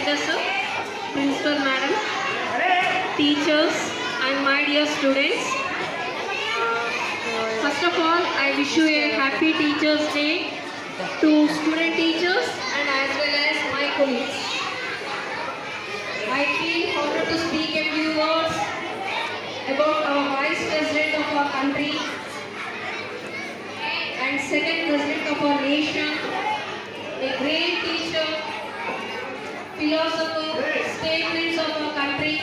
Venkateswar, Principal Madam, teachers and my dear students. First of all, I wish you a happy Teachers Day to student teachers and as well as my colleagues. I feel honored to speak a few words about our Vice President of our country and second President of our nation, a great teacher, philosopher, statesman of our country,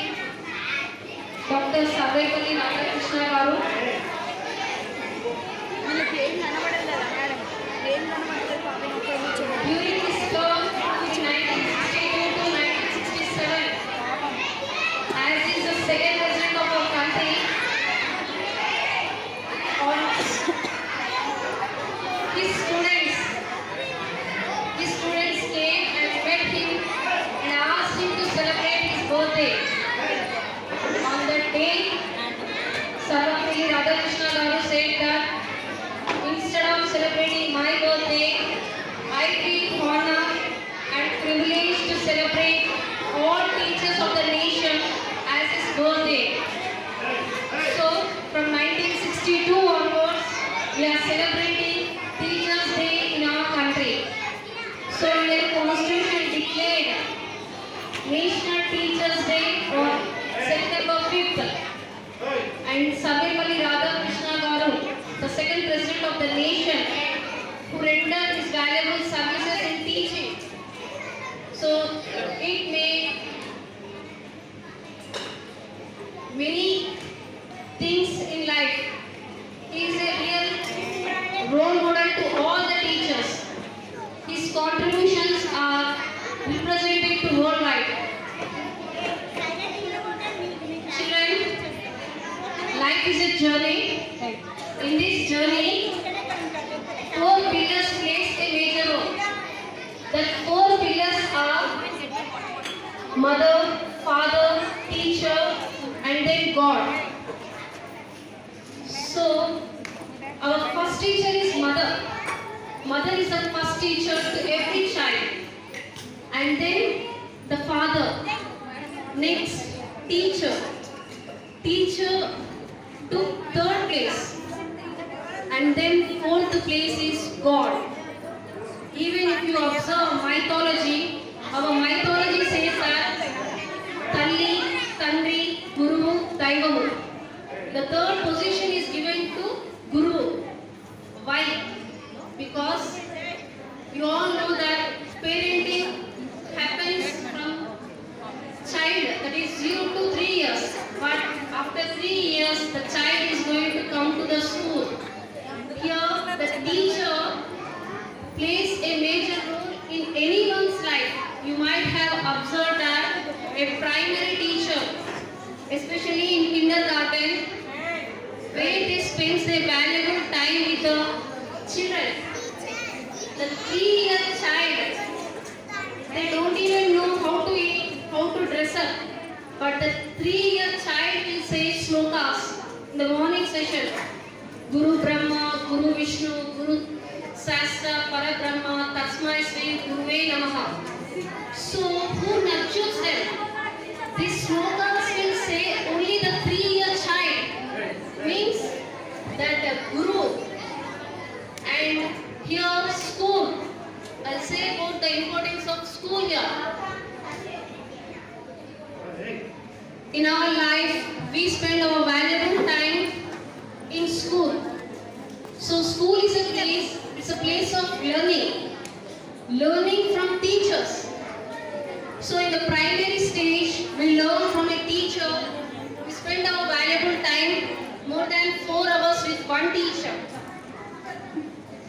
Dr. Sarvepalli Radhakrishna Garu. During his term in 1962 to 1967, as he is the second president of our country, his students came and met him and asked him to celebrate his birthday. On that day, Sarvepalli Radhakrishna Garu said that instead of celebrating my birthday, I feel honored and privileged to celebrate all teachers of the nation as his birthday. So, from 1962 onwards, we are celebrating Teachers Day in our country. So, the Constitution declared National Teachers Day on September 5th. And Sarvepalli Radhakrishna Garu, the second president of the nation, who rendered his valuable services in teaching. So, it made many things in life. He is a real role model to all the teachers. His contributions are represented to worldwide. Children, life is a journey. In this journey, 4 pillars plays a major role. The 4 pillars are mother, father, teacher, and then God. So, our first teacher is mother. Mother is the first teacher to every child. And then the father. Next, teacher. Teacher took 3rd place. And then 4th place is God. Even if you observe mythology, our mythology says that Talli, Tandri, Guru, Daivamu. The 3rd position is given to Guru. Why? Because you all know that parenting happens from child, that is 0 to 3 years. But after 3 years, the child is going to come to the school. Here, the teacher plays a major role in anyone's life. You might have observed that a primary teacher, especially in kindergarten, where they spend their valuable time with the children. The 3-year child, they don't even know how to eat, how to dress up. But the 3-year child will say shlokas in the morning session. Guru Brahma, Guru Vishnu, Guru Sastra, Parabrahma, Tasmai Sri, Guruve Namaha. So, who nurtures them? These shlokas will say only the 3-year child. Means that the Guru. And here school. I'll say about the importance of school here. In our life, we spend our valuable time in school. So school is a place, it's a place of learning. Learning from teachers. So in the primary stage, we learn from a teacher. We spend our valuable time, more than 4 hours with one teacher.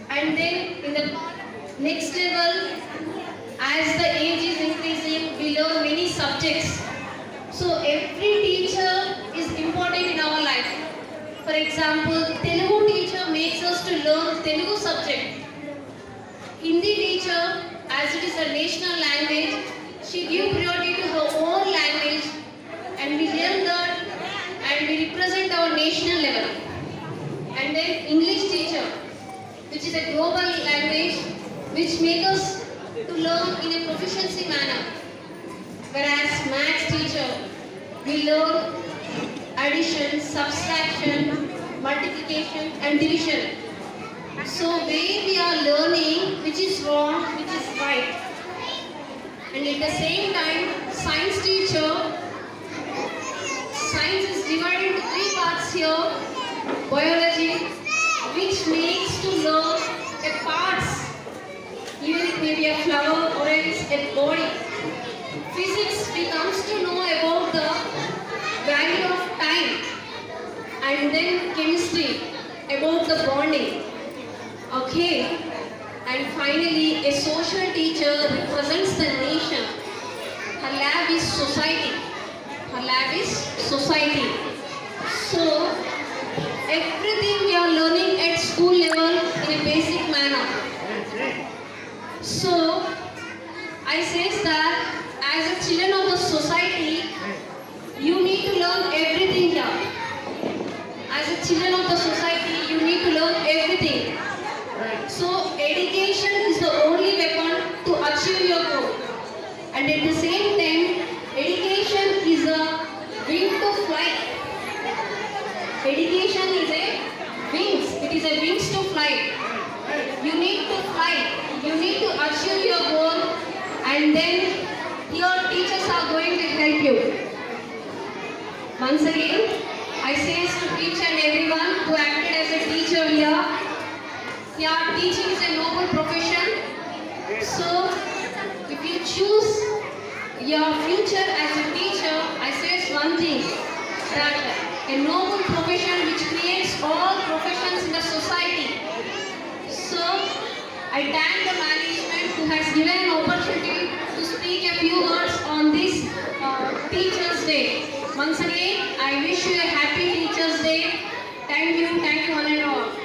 And then in the next level, as the age is increasing, we learn many subjects. So every teacher is important in our life. For example, Telugu teacher makes us to learn Telugu subject. Hindi teacher, as it is a national language, she gives priority to her own language and we learn that and we represent our national level. And then English teacher, which is a global language which makes us to learn in a proficiency manner. Whereas maths teacher, we learn addition, subtraction, multiplication and division. So where we are learning which is wrong, which is right. And at the same time, science teacher, science is divided into three parts here. Biology, which makes to learn a parts, even it may be a flower or else a body. Physics, we comes to know about the value of time. And then chemistry, about the bonding. Okay. And finally, a social teacher represents the nation. Her lab is society. Her lab is society. So, everything we are learning at school level in a basic manner. So, I says that as a children of the society, you need to learn everything here. As a children of the society, you need to learn everything. So, education is the only weapon to achieve your goal. And at the same time, education is a wing to fly. Education is a wings. It is a wings to fly. You need to fly. You need to achieve your goal, and then your teachers are going to help you. Once again, I say to each and everyone who acted as a teacher here, yeah, teaching is a noble profession. So, if you choose your future as a teacher, I say one thing, that a noble profession which creates all professions in the society. So, I thank the management who has given an opportunity to speak a few words on this Teachers' Day. Once again, I wish you a happy Teachers' Day. Thank you one and all.